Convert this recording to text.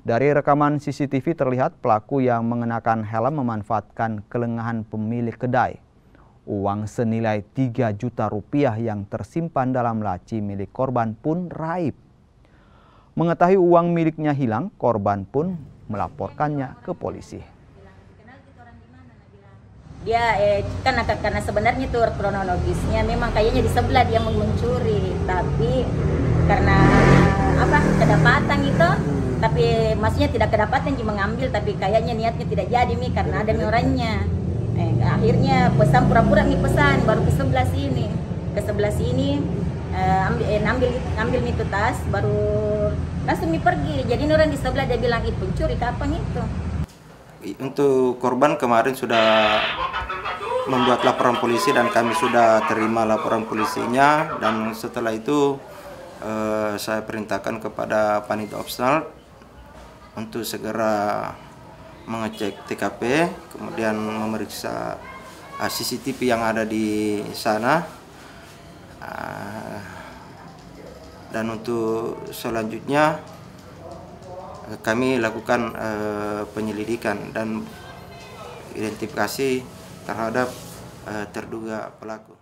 Dari rekaman CCTV terlihat pelaku yang mengenakan helm memanfaatkan kelengahan pemilik kedai. Uang senilai 3 juta rupiah yang tersimpan dalam laci milik korban pun raib. Mengetahui uang miliknya hilang, korban pun melaporkannya ke polisi. Dia karena sebenarnya itu kronologisnya memang kayaknya di sebelah dia mencuri, tapi karena kedapatan itu, tapi maksudnya tidak kedapatan dia mengambil, tapi kayaknya niatnya tidak jadi karena ada orangnya. Akhirnya pesan pura-pura pesan baru ke sebelah sini ambil itu tas, baru langsung pergi. Jadi orang di sebelah dia bilang itu pencuri kapan itu. Untuk korban kemarin sudah membuat laporan polisi dan kami sudah terima laporan polisinya, dan setelah itu saya perintahkan kepada panitia opsional untuk segera mengecek TKP, kemudian memeriksa CCTV yang ada di sana, dan untuk selanjutnya kami lakukan penyelidikan dan identifikasi terhadap terduga pelaku.